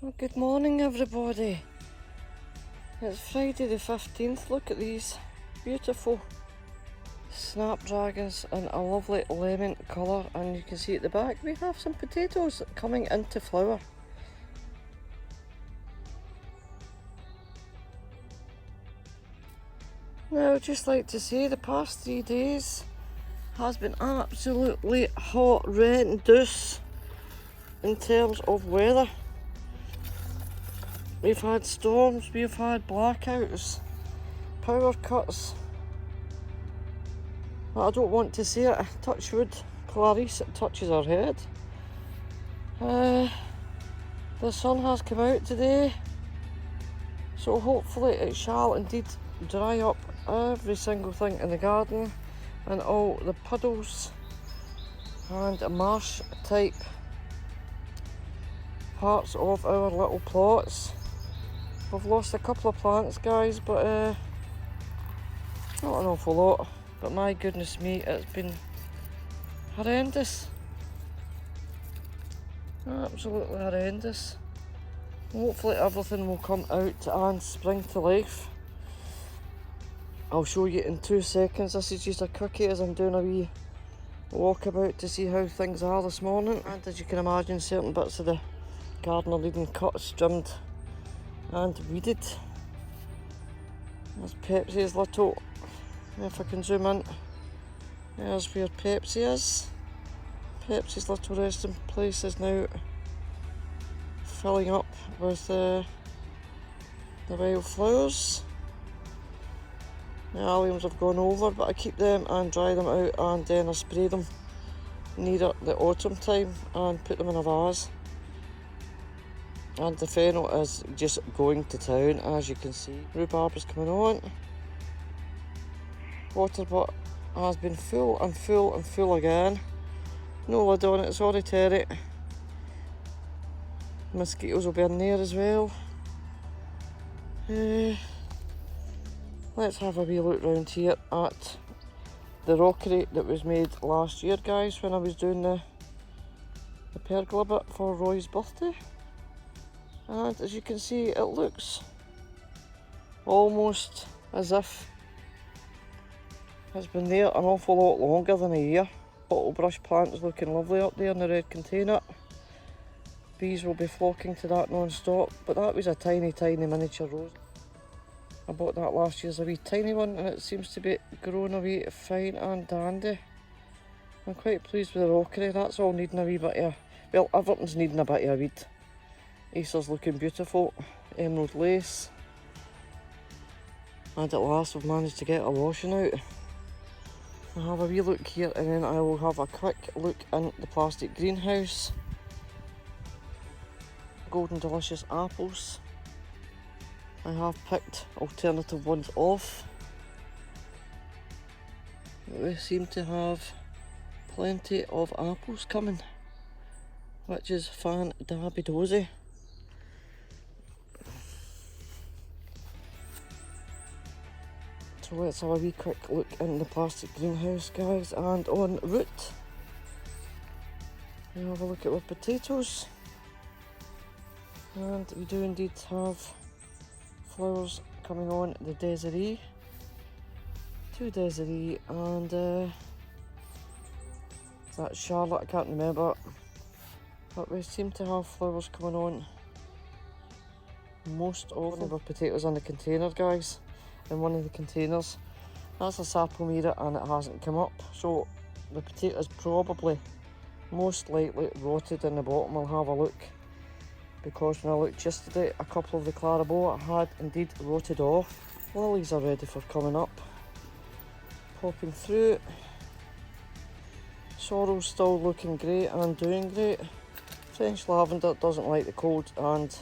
Well, good morning everybody. It's Friday the 15th. Look at these beautiful snapdragons in a lovely lemon colour, and you can see at the back we have some potatoes coming into flower. Now I'd just like to say the past 3 days has been absolutely horrendous in terms of weather. We've had storms, we've had blackouts, power cuts. I don't want to say it, touch wood, Clarice, it touches her head. The sun has come out today, so hopefully it shall indeed dry up every single thing in the garden and all the puddles and marsh type parts of our little plots. We've lost a couple of plants, guys, but not an awful lot. But my goodness me, it's been horrendous. Absolutely horrendous. Hopefully everything will come out and spring to life. I'll show you in 2 seconds. This is just a quickie as I'm doing a wee walkabout to see how things are this morning. And as you can imagine, certain bits of the garden are needing cut, trimmed and weeded. There's Pepsi's little, if I can zoom in, there's where Pepsi is. Pepsi's little resting place is now filling up with the wildflowers. The alliums have gone over, but I keep them and dry them out, and then I spray them near the autumn time and put them in a vase. And the fennel is just going to town, as you can see. Rhubarb is coming on. Water butt has been full and full and full again. No lid on it, sorry Terry. Mosquitoes will be in there as well. Let's have a wee look round here at the rockery that was made last year, guys, when I was doing the pergola bit for Roy's birthday. And as you can see, it looks almost as if it's been there an awful lot longer than a year. Bottle brush plant is looking lovely up there in the red container. Bees will be flocking to that non-stop, but that was a tiny, tiny miniature rose. I bought that last year as a wee tiny one, and it seems to be growing a wee fine and dandy. I'm quite pleased with the rockery. That's all needing a wee bit of, well, everything's needing a bit of a weed. Acer's looking beautiful, emerald lace, and at last we've managed to get a washing out. I'll have a wee look here, and then I will have a quick look in the plastic greenhouse. Golden delicious apples. I have picked alternative ones off. We seem to have plenty of apples coming, which is fan-dabby-dozy. So let's have a wee quick look in the plastic greenhouse, guys, and en route we'll have a look at our potatoes. And we do indeed have flowers coming on the Desiree, 2 Desiree, and that's Charlotte, I can't remember, but we seem to have flowers coming on most of our potatoes in the container, guys. In one of the containers, that's a sapomira and it hasn't come up, so the potato is probably most likely rotted in the bottom. I'll have a look, because when I looked yesterday, a couple of the Claricestorytime had indeed rotted off. Lilies are ready for coming up, popping through. Sorrel's still looking great and doing great. French lavender doesn't like the cold and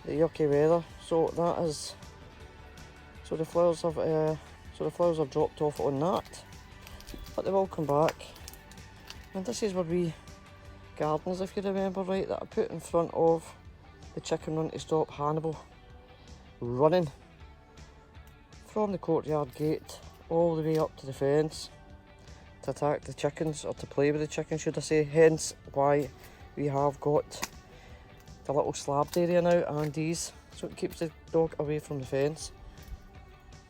the yucky weather, so that is. So the flowers have dropped off on that, but they will come back. And this is where wee gardens, if you remember right, that I put in front of the chicken run to stop Hannibal running from the courtyard gate all the way up to the fence to attack the chickens, or to play with the chickens should I say, hence why we have got the little slabbed area now, and these, so it keeps the dog away from the fence.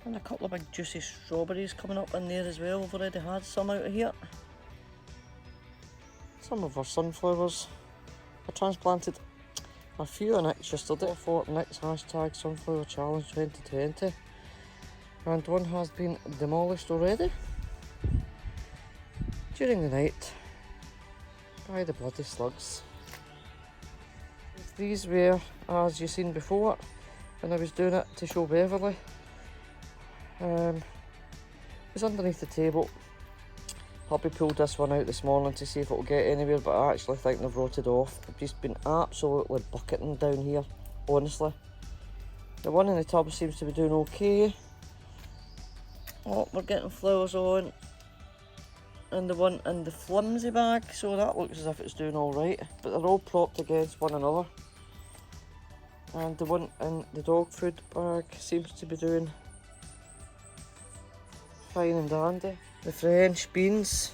And a couple of big juicy strawberries coming up in there as well. We've already had some out of here. Some of our sunflowers. I transplanted a few of Nick's yesterday for Nick's hashtag Sunflower Challenge 2020. And one has been demolished already during the night by the bloody slugs. These were, as you've seen before, when I was doing it to show Beverly. It was underneath the table. Hubby pulled this one out this morning to see if it will get anywhere, but I actually think they've rotted off. I've just been absolutely bucketing down here, honestly. The one in the tub seems to be doing okay. Oh, we're getting flowers on. And the one in the flimsy bag, so that looks as if it's doing alright. But they're all propped against one another. And the one in the dog food bag seems to be doing fine and dandy. The French beans,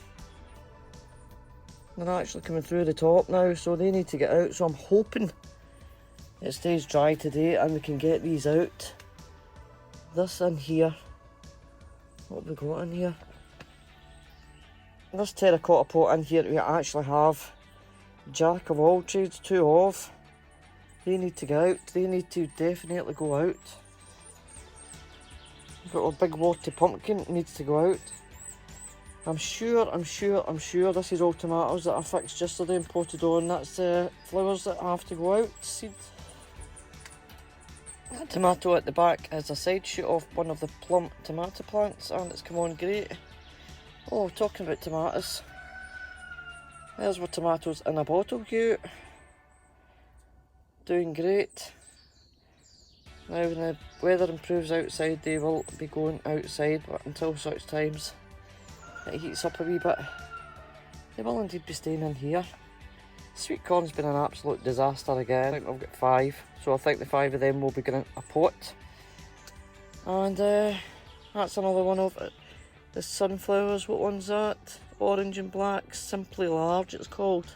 they're actually coming through the top now, so they need to get out. So I'm hoping it stays dry today and we can get these out. This in here, what have we got in here? This terracotta pot in here, we actually have jack of all trades, 2 of. They need to get out, they need to definitely go out. We've got our big warty pumpkin, needs to go out. I'm sure this is all tomatoes that I fixed yesterday and potted on. That's the flowers that have to go out, seed. That tomato at the back is a side shoot off one of the plum tomato plants and it's come on great. Oh, talking about tomatoes. There's our tomatoes in a bottle, cute. Doing great. Now when the weather improves outside they will be going outside, but until such times it heats up a wee bit, they will indeed be staying in here. Sweet corn's been an absolute disaster again. I think I've got 5, so I think the 5 of them will be getting a pot. And that's another one of it. The sunflowers, what one's that? Orange and black, Simply Large it's called.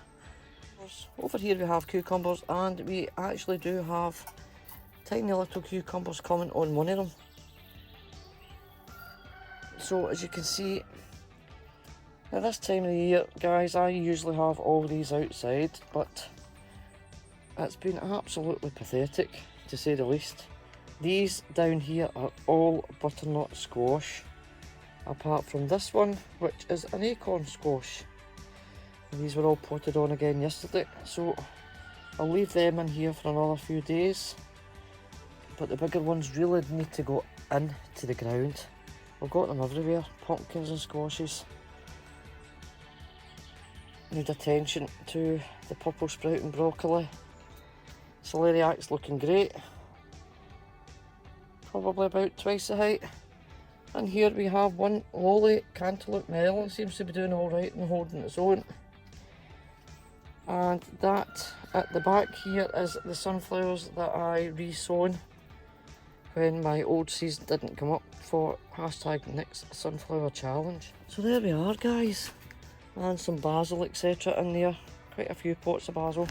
Over here we have cucumbers, and we actually do have tiny little cucumbers coming on one of them. So as you can see, at this time of the year, guys, I usually have all these outside, but it's been absolutely pathetic, to say the least. These down here are all butternut squash, apart from this one, which is an acorn squash. And these were all potted on again yesterday, so I'll leave them in here for another few days. But the bigger ones really need to go into the ground. We've got them everywhere, pumpkins and squashes. Need attention to the purple sprouting broccoli. Celeriac's looking great. Probably about twice the height. And here we have one lolly cantaloupe melon, seems to be doing alright and holding its own. And that at the back here is the sunflowers that I re-sown when my old season didn't come up for hashtag next sunflower challenge. So there we are, guys. And some basil etc in there, quite a few pots of basil.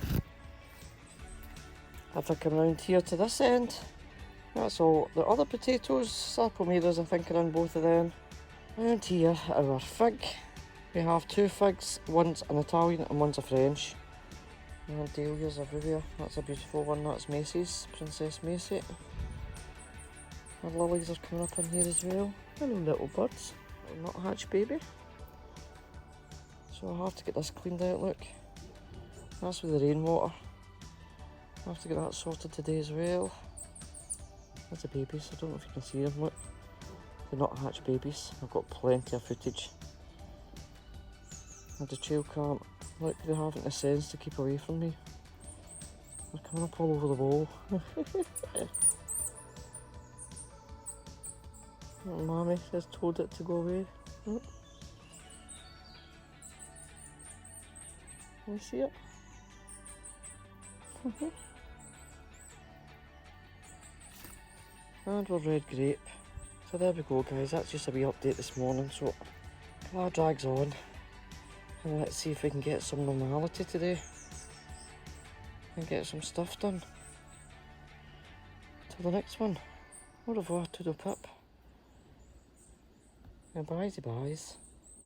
If I come round here to this end, that's all the other potatoes, sappomeras I think are in both of them. And here our fig, we have 2 figs, one's an Italian and one's a French. And dahlias everywhere, that's a beautiful one, that's Macy's, Princess Macy. And lilies are coming up in here as well. Hello little birds, little nuthatch baby. So I have to get this cleaned out, look. That's with the rainwater. I have to get that sorted today as well. There's the babies, I don't know if you can see them, look. The nuthatch babies, I've got plenty of footage. And the trail cam, look, they haven't the sense to keep away from me. They're coming up all over the wall. Little Mammy just told it to go away. Look. Can you see it? And we're red grape. So there we go, guys, that's just a wee update this morning. So car drags on and let's see if we can get some normality today. and get some stuff done. Till the next one. Au revoir to the pip. Bye-bye.